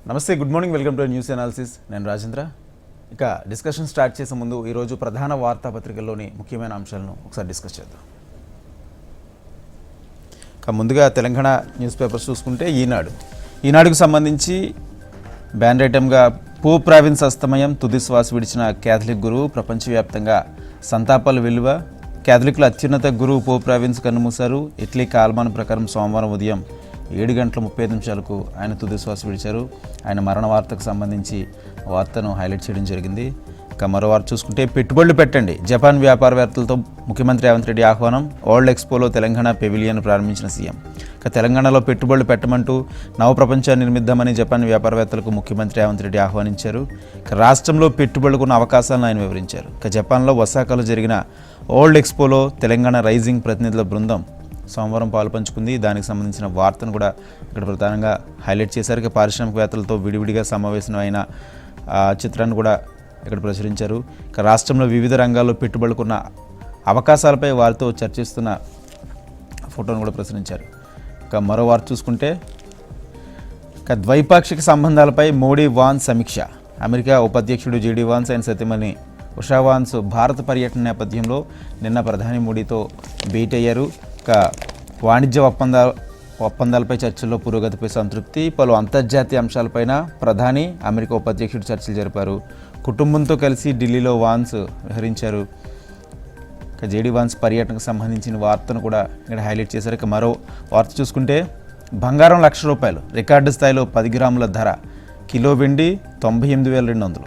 నమస్తే, good morning, welcome to news analysis. నేను రాజేంద్ర. ఇక డిస్కషన్ స్టార్ట్ చేసే ముందు ఈరోజు ప్రధాన వార్తాపత్రికల్లోని ముఖ్యమైన అంశాలను ఒకసారి డిస్కస్ చేద్దాం. ఇక ముందుగా తెలంగాణ న్యూస్ పేపర్స్ చూసుకుంటే ఈనాడుకు సంబంధించి బ్యాన్ ఐటమ్గా పోప్ ప్రావిన్స్ అస్తమయం, తుది శ్వాస విడిచిన క్యాథలిక్ గురువు, ప్రపంచవ్యాప్తంగా సంతాపాలు వెలువ, క్యాథలిక్ల అత్యున్నత గురువు పోప్ ప్రావిన్స్ కన్నుమూశారు. ఇటలీ కాలమాన ప్రకారం సోమవారం ఉదయం 7:35 ఆయన తుది శ్వాస విడిచారు. ఆయన మరణ వార్తకు సంబంధించి వార్తను హైలైట్ చేయడం జరిగింది. ఇక మరో వార్త చూసుకుంటే పెట్టుబడులు పెట్టండి, జపాన్ వ్యాపారవేత్తలతో ముఖ్యమంత్రి రేవంత్ రెడ్డి ఆహ్వానం. వరల్డ్ ఎక్స్పోలో తెలంగాణ పెవిలియన్ ప్రారంభించిన సీఎం. ఇక తెలంగాణలో పెట్టుబడులు పెట్టమంటూ నవప్రపంచాన్ని నిర్మిద్దామని జపాన్ వ్యాపారవేత్తలకు ముఖ్యమంత్రి రేవంత్ రెడ్డి ఆహ్వానించారు. ఇక రాష్ట్రంలో పెట్టుబడులకు ఉన్న అవకాశాలను ఆయన వివరించారు. ఇక జపాన్లో ఒసాకాలో జరిగిన వరల్డ్ ఎక్స్పోలో తెలంగాణ రైజింగ్ ప్రతినిధుల బృందం సోమవారం పాల్పంచుకుంది. దానికి సంబంధించిన వార్తను కూడా ఇక్కడ ప్రధానంగా హైలైట్ చేశారు. ఇక పారిశ్రామికవేత్తలతో విడివిడిగా సమావేశం అయిన చిత్రాన్ని కూడా ఇక్కడ ప్రచురించారు. ఇక రాష్ట్రంలో వివిధ రంగాల్లో పెట్టుబడుకున్న అవకాశాలపై వారితో చర్చిస్తున్న ఫోటోను కూడా ప్రచురించారు. ఇక మరో వార్త చూసుకుంటే ఇక ద్వైపాక్షిక సంబంధాలపై మోడీ వాన్స్ సమీక్ష. అమెరికా ఉపాధ్యక్షుడు జేడీ వాన్స్, ఆయన సతీమణి ఉషా వాన్స్ భారత పర్యటన నేపథ్యంలో నిన్న ప్రధాని మోడీతో భేటీ అయ్యారు. ఇక వాణిజ్య ఒప్పందాలపై చర్చల్లో పురోగతిపై సంతృప్తి, పలు అంతర్జాతీయ అంశాలపైన ప్రధాని, అమెరికా ఉపాధ్యక్షుడు చర్చలు జరిపారు. కుటుంబంతో కలిసి ఢిల్లీలో వాన్స్ విహరించారు. ఇక జేడీ వాన్స్ పర్యటనకు సంబంధించిన వార్తను కూడా ఇక్కడ హైలైట్ చేశారు. ఇక మరో వార్త చూసుకుంటే బంగారం ₹1,00,000 రికార్డు స్థాయిలో 10 గ్రాముల ధర, కిలో వెండి 98,200.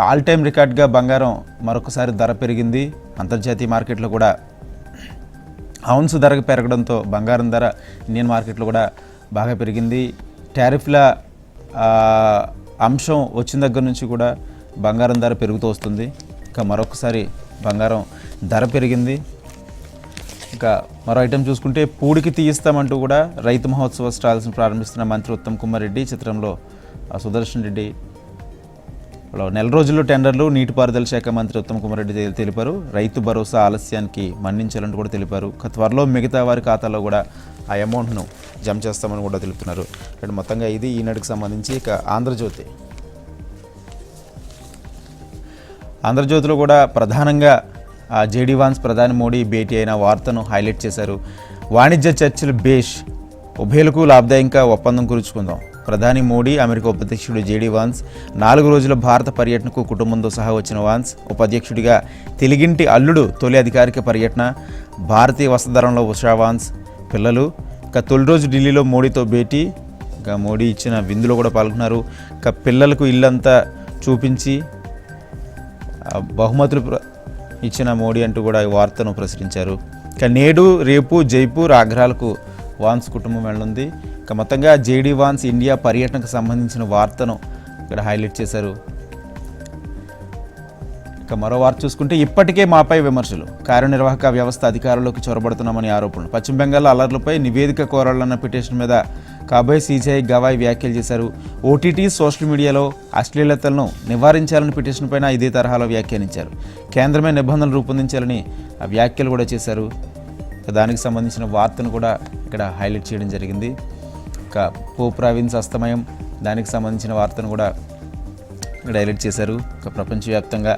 ఆల్ టైమ్ రికార్డ్గా బంగారం మరొకసారి ధర పెరిగింది. అంతర్జాతీయ మార్కెట్లో కూడా ఔన్స్ ధర పెరగడంతో బంగారం ధర ఇండియన్ మార్కెట్లో కూడా బాగా పెరిగింది. టారిఫ్ల అంశం వచ్చిన దగ్గర నుంచి కూడా బంగారం ధర పెరుగుతూ వస్తుంది. ఇక మరొకసారి బంగారం ధర పెరిగింది. ఇక మరో ఐటెం చూసుకుంటే పూడికి తీయిస్తామంటూ కూడా రైతు మహోత్సవ స్టాల్స్ను ప్రారంభిస్తున్న మంత్రి ఉత్తమ్ కుమార్ రెడ్డి. చిత్రంలో సుదర్శన్ రెడ్డి. నెల రోజుల్లో టెండర్లు, నీటిపారుదల శాఖ మంత్రి ఉత్తమ్ కుమార్ రెడ్డి తెలిపారు. రైతు భరోసా ఆలస్యానికి మన్నించాలంటూ కూడా తెలిపారు. త్వరలో మిగతా వారి ఖాతాలో కూడా ఆ అమౌంట్ను జమ చేస్తామని కూడా తెలుపుతున్నారు. ఇక్కడ మొత్తంగా ఇది ఈనాడుకు సంబంధించి. ఇక ఆంధ్రజ్యోతిలో కూడా ప్రధానంగా జేడీ వాన్స్, ప్రధాని మోడీ భేటీ అయిన వార్తను హైలైట్ చేశారు. వాణిజ్య చర్చలు బేష్, ఉభయలకు లాభదాయంగా ఒప్పందం కుదుర్చుకుందాం. ప్రధాని మోడీ, అమెరికా ఉపాధ్యక్షుడు జేడీ వాన్స్ 4 రోజుల భారత పర్యటనకు కుటుంబంతో సహా వచ్చిన వాన్స్, ఉపాధ్యక్షుడిగా తెలుగింటి అల్లుడు తొలి అధికారిక పర్యటన. భారతీయ వస్త్రధరంలో ఉషా వాన్స్ పిల్లలు. ఇక తొలి రోజు ఢిల్లీలో మోడీతో భేటీ. ఇక మోడీ ఇచ్చిన విందులో కూడా పాల్గొన్నారు. ఇక పిల్లలకు ఇల్లంతా చూపించి బహుమతులు ఇచ్చిన మోడీ అంటూ కూడా ఈ వార్తను ప్రచురించారు. ఇక నేడు రేపు జైపూర్, ఆగ్రాలకు వాన్స్ కుటుంబం వెళ్ళనుంది. ఇక మొత్తంగా జేడీ వాన్స్ ఇండియా పర్యటనకు సంబంధించిన వార్తను ఇక్కడ హైలైట్ చేశారు. ఇక మరో వార్త చూసుకుంటే ఇప్పటికే మాపై విమర్శలు, కార్యనిర్వాహక వ్యవస్థ అధికారులకు చొరబడుతున్నామని ఆరోపణలు. పశ్చిమ బెంగాల్ అల్లర్లపై నివేదిక కోరాలన్న పిటిషన్ మీద కాబోయే సీజీఐ గవాయ్ వ్యాఖ్యలు చేశారు. ఓటీటీ, సోషల్ మీడియాలో అశ్లీలతలను నివారించాలని పిటిషన్ పైన ఇదే తరహాలో వ్యాఖ్యానించారు. కేంద్రమే నిబంధనలు రూపొందించాలని ఆ వ్యాఖ్యలు కూడా చేశారు. దానికి సంబంధించిన వార్తను కూడా ఇక్కడ హైలైట్ చేయడం జరిగింది. ఇక పోప్ ప్రావిన్స్ అస్తమయం, దానికి సంబంధించిన వార్తను కూడా ఇక్కడ హైలైట్ చేశారు. ఇక ప్రపంచవ్యాప్తంగా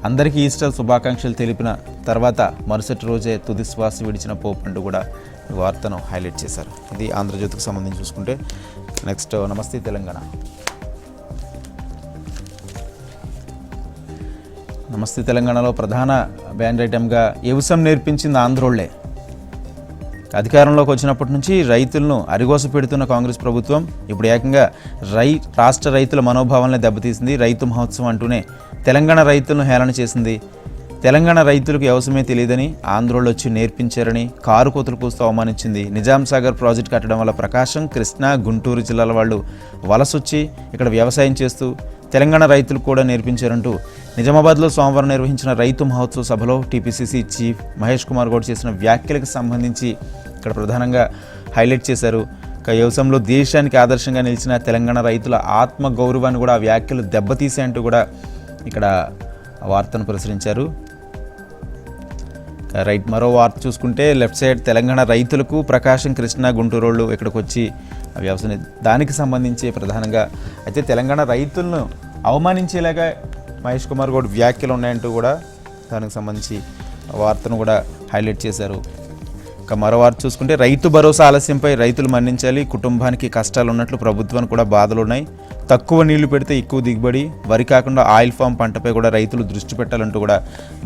అందరికీ ఈస్టర్ శుభాకాంక్షలు తెలిపిన తర్వాత మరుసటి రోజే తుది శ్వాస విడిచిన పోప్ అంటూ కూడా ఈ వార్తను హైలైట్ చేశారు. ఇది ఆంధ్రజ్యోతికి సంబంధించి చూసుకుంటే నెక్స్ట్ నమస్తే తెలంగాణ. నమస్తే తెలంగాణలో ప్రధాన బ్యాన్ ఐటమ్గా వ్యవసాయం నేర్పించింది ఆంధ్రోళ్లే. అధికారంలోకి వచ్చినప్పటి నుంచి రైతులను అరిగోస పెడుతున్న కాంగ్రెస్ ప్రభుత్వం ఇప్పుడు ఏకంగా రాష్ట్ర రైతుల మనోభావాలను దెబ్బతీసింది. రైతు మహోత్సవం అంటూనే తెలంగాణ రైతులను హేళన చేసింది. తెలంగాణ రైతులకు వ్యవసాయమే తెలియదని, ఆంధ్రోళ్ళు వచ్చి నేర్పించారని కారు కోతులు కూస్తూ అవమానించింది. నిజాం సాగర్ ప్రాజెక్టు కట్టడం వల్ల ప్రకాశం, కృష్ణా, గుంటూరు జిల్లాల వాళ్ళు వలసొచ్చి ఇక్కడ వ్యవసాయం చేస్తూ తెలంగాణ రైతులకు కూడా నేర్పించారంటూ నిజామాబాద్లో సోమవారం నిర్వహించిన రైతు మహోత్సవ సభలో టీపీసీసీ చీఫ్ మహేష్ కుమార్ గౌడ్ చేసిన వ్యాఖ్యలకు సంబంధించి ఇక్కడ ప్రధానంగా హైలైట్ చేశారు. వ్యవసాయంలో దేశానికి ఆదర్శంగా నిలిచిన తెలంగాణ రైతుల ఆత్మ గౌరవాన్ని కూడా ఆ వ్యాఖ్యలు దెబ్బతీసే అంటూ కూడా ఇక్కడ వార్తను ప్రచురించారు. రైట్, మరో వార్త చూసుకుంటే లెఫ్ట్ సైడ్ తెలంగాణ రైతులకు ప్రకాశం, కృష్ణా, గుంటూరు ఇక్కడికి వచ్చి వ్యవసాయం దానికి సంబంధించి ప్రధానంగా అయితే తెలంగాణ రైతులను అవమానించేలాగా మహేష్ కుమార్ గౌడ్ వ్యాఖ్యలు ఉన్నాయంటూ కూడా దానికి సంబంధించి వార్తను కూడా హైలైట్ చేశారు. ఇక మరో వార్త చూసుకుంటే రైతు భరోసా ఆలస్యంపై రైతులు మన్నించాలి, కుటుంబానికి కష్టాలు ఉన్నట్లు ప్రభుత్వానికి కూడా బాధలు ఉన్నాయి, తక్కువ నీళ్లు పెడితే ఎక్కువ దిగుబడి, వరి కాకుండా ఆయిల్ ఫామ్ పంటపై కూడా రైతులు దృష్టి పెట్టాలంటూ కూడా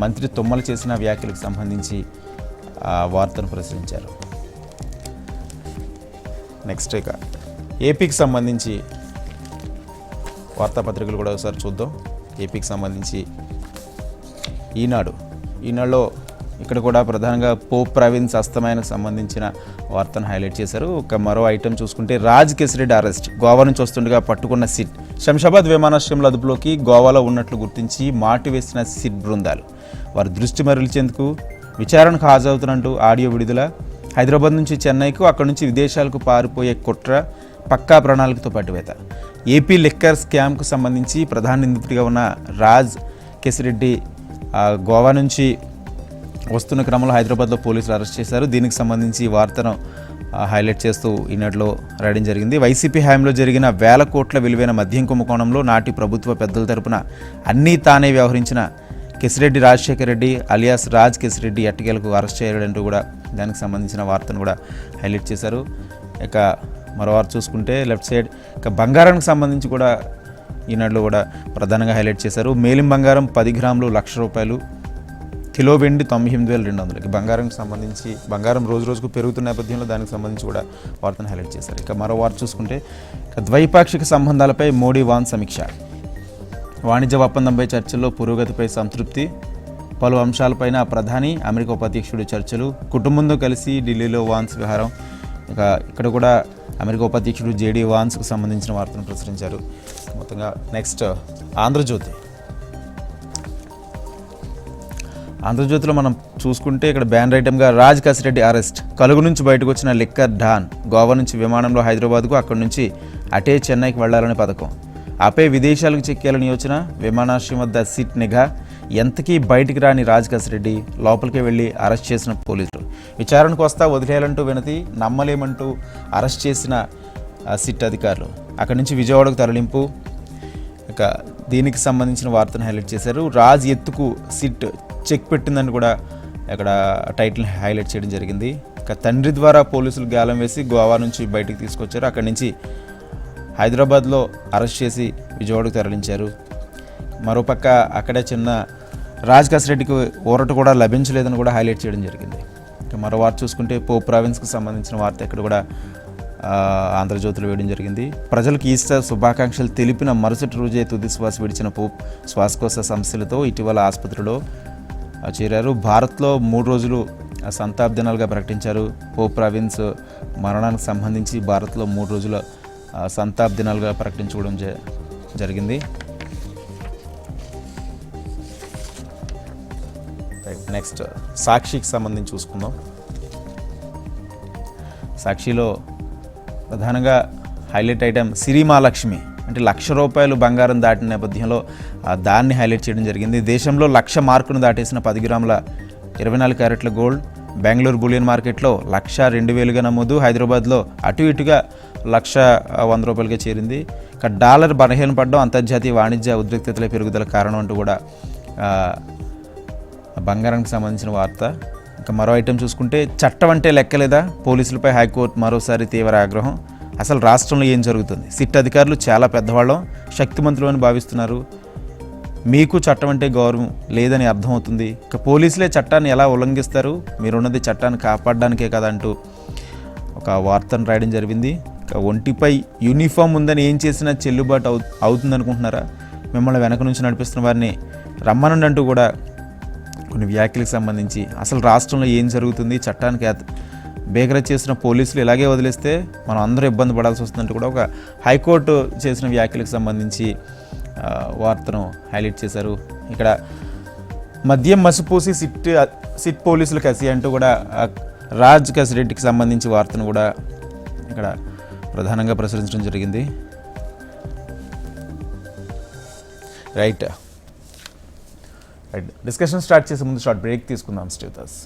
మంత్రి తుమ్మల చేసిన వ్యాఖ్యలకు సంబంధించి ఆ వార్తను ప్రచురించారు. నెక్స్ట్ ఇక ఏపీకి సంబంధించి వార్తాపత్రికలు కూడా ఒకసారి చూద్దాం. ఏపీకి సంబంధించి ఈనాడులో ఇక్కడ కూడా ప్రధానంగా పోప్ ప్రావిన్స్ అస్తమయానికి సంబంధించిన వార్తను హైలైట్ చేశారు. ఒక మరో ఐటెం చూసుకుంటే రాజ్ కెసిరెడ్డి అరెస్ట్, గోవా నుంచి వస్తుండగా పట్టుకున్న సిట్, శంషాబాద్ విమానాశ్రయంలో అదుపులోకి గోవాలో ఉన్నట్లు గుర్తించి మాటు వేసిన సిట్ బృందాలు, వారి దృష్టి మరల్చేందుకు విచారణకు హాజరవుతున్నట్టు ఆడియో విడుదల, హైదరాబాద్ నుంచి చెన్నైకు, అక్కడి నుంచి విదేశాలకు పారిపోయే కుట్ర, పక్కా ప్రణాళికతో పట్టువేత, ఏపీ లిక్కర్ స్కామ్కు సంబంధించి ప్రధాన నిందితుడిగా ఉన్న రాజ్ కెసిరెడ్డి గోవా నుంచి వస్తున్న క్రమంలో హైదరాబాద్లో పోలీసులు అరెస్ట్ చేశారు. దీనికి సంబంధించి వార్తను హైలైట్ చేస్తూ ఈనాడులో రాయడం జరిగింది. వైసీపీ హయాంలో జరిగిన వేల కోట్ల విలువైన మద్యం కుంభకోణంలో నాటి ప్రభుత్వ పెద్దల తరపున అన్నీ తానే వ్యవహరించిన కెసిరెడ్డి రాజశేఖర రెడ్డి అలియాస్ రాజ్ కెసిరెడ్డి ఎట్టకేలకు అరెస్ట్ చేయడంటూ కూడా దానికి సంబంధించిన వార్తను కూడా హైలైట్ చేశారు. ఇక మరో వార్త చూసుకుంటే లెఫ్ట్ సైడ్ ఇక బంగారానికి సంబంధించి కూడా ఈనాడులో కూడా ప్రధానంగా హైలైట్ చేశారు. మేలిం బంగారం 10 గ్రాములు ₹1,00,000, కిలో వెండి 98,200. బంగారానికి సంబంధించి బంగారం రోజు రోజుకు పెరుగుతున్న నేపథ్యంలో దానికి సంబంధించి కూడా వార్తను హైలైట్ చేశారు. ఇక మరో వార్త చూసుకుంటే ద్వైపాక్షిక సంబంధాలపై మోడీ వాన్ సమీక్ష, వాణిజ్య ఒప్పందంపై చర్చల్లో పురోగతిపై సంతృప్తి, పలు అంశాలపైన ప్రధాని అమెరికా ఉపాధ్యక్షుడు చర్చలు, కుటుంబంతో కలిసి ఢిల్లీలో వాన్స్ విహారం. ఇక ఇక్కడ కూడా అమెరికా ఉపాధ్యక్షుడు జేడీ వాన్స్కు సంబంధించిన వార్తను ప్రచురించారు. మొత్తంగా నెక్స్ట్ ఆంధ్రజ్యోతిలో మనం చూసుకుంటే ఇక్కడ బ్యాన్ ఐటమ్గా రాజ్ కెసిరెడ్డి అరెస్ట్, కలుగు నుంచి బయటకు వచ్చిన లిక్కర్ డాన్, గోవా నుంచి విమానంలో హైదరాబాద్కు, అక్కడి నుంచి అటే చెన్నైకి వెళ్లాలని పథకం, ఆపై విదేశాలకు చెక్కేయాలని యోచన, విమానాశ్రయం వద్ద సిట్ నిఘా, ఎంతకీ బయటికి రాని రాజ్ కెసిరెడ్డి లోపలికి వెళ్ళి అరెస్ట్ చేసిన పోలీసులు, విచారణకు వస్తా వదిలేయాలంటూ వినతి, నమ్మలేమంటూ అరెస్ట్ చేసిన సిట్ అధికారులు, అక్కడి నుంచి విజయవాడకు తరలింపు. ఇక దీనికి సంబంధించిన వార్తను హైలైట్ చేశారు. రాజ్ ఎత్తుకు సిట్ చెక్ పెట్టిందని కూడా అక్కడ టైటిల్ హైలైట్ చేయడం జరిగింది. ఇక తండ్రి ద్వారా పోలీసులు గాలం వేసి గోవా నుంచి బయటికి తీసుకొచ్చారు, అక్కడి నుంచి హైదరాబాద్లో అరెస్ట్ చేసి విజయవాడకు తరలించారు. మరోపక్క అక్కడే చిన్న రాజ్ కెసిరెడ్డికి ఊరట కూడా లభించలేదని కూడా హైలైట్ చేయడం జరిగింది. ఇక మరో వార్త చూసుకుంటే పోప్ ప్రావిన్స్కి సంబంధించిన వార్త ఇక్కడ కూడా ఆంధ్రజ్యోతిలో వేయడం జరిగింది. ప్రజలకు ఈస్టర్ శుభాకాంక్షలు తెలిపిన మరుసటి రోజే తుది శ్వాస విడిచిన పోప్ శ్వాసకోశ సమస్యలతో ఇటీవల ఆసుపత్రిలో చేరారు. భారత్లో 3 రోజులు సంతాప్ దినాలుగా ప్రకటించారు. పోప్ ప్రావిన్స్ మరణానికి సంబంధించి భారత్లో 3 రోజుల సంతాప్ దినాలుగా ప్రకటించుకోవడం జరిగింది. నెక్స్ట్ సాక్షికి సంబంధించి చూసుకుందాం. సాక్షిలో ప్రధానంగా హైలైట్ ఐటమ్ సిరిమాలక్ష్మి, అంటే ₹1,00,000 బంగారం దాటిన నేపథ్యంలో దాన్ని హైలైట్ చేయడం జరిగింది. దేశంలో 1,00,000 మార్కును దాటేసిన 10 గ్రాముల 24 క్యారెట్ల గోల్డ్ బెంగళూరు బులియన్ మార్కెట్లో $102,000గా నమోదు. హైదరాబాద్లో అటు ఇటుగా ₹1,100గా చేరింది. ఇక డాలర్ బలహీనపడడం అంతర్జాతీయ వాణిజ్య ఉద్రిక్తతల పెరుగుదల కారణం అంటూ కూడా బంగారానికి సంబంధించిన వార్త. ఇక మరో ఐటెం చూసుకుంటే చట్టం అంటే లెక్కలేదా, పోలీసులపై హైకోర్టు మరోసారి తీవ్ర ఆగ్రహం, అసలు రాష్ట్రంలో ఏం జరుగుతుంది, సిట్ అధికారులు చాలా పెద్దవాళ్ళం శక్తిమంతులు అని భావిస్తున్నారు, మీకు చట్టం అంటే గౌరవం లేదని అర్థమవుతుంది, ఇక పోలీసులే చట్టాన్ని ఎలా ఉల్లంఘిస్తారు, మీరున్నది చట్టాన్ని కాపాడడానికే కదా అంటూ ఒక వార్తను రాయడం జరిగింది. ఇక ఒంటిపై యూనిఫామ్ ఉందని ఏం చేసినా చెల్లుబాటు అవుతుందనుకుంటున్నారా, మిమ్మల్ని వెనక నుంచి నడిపిస్తున్న వారిని రమ్మనండి అంటూ కూడా కొన్ని వ్యాఖ్యలకు సంబంధించి అసలు రాష్ట్రంలో ఏం జరుగుతుంది, చట్టానికి బేగరజ్ చేసిన పోలీసులు ఇలాగే వదిలేస్తే మనం అందరూ ఇబ్బంది పడాల్సి వస్తుందంటూ కూడా ఒక హైకోర్టు చేసిన వ్యాఖ్యలకు సంబంధించి వార్తను హైలైట్ చేశారు. ఇక్కడ మద్యం మసిపూసి సిట్ పోలీసులు కసి అంటూ కూడా రాజ్ కెసిరెడ్డికి సంబంధించి వార్తను కూడా ఇక్కడ ప్రధానంగా ప్రచురించడం జరిగింది. రైట్, డిస్కషన్ స్టార్ట్ చేసే ముందు షార్ట్ బ్రేక్ తీసుకుందాం స్టీవ్దాస్.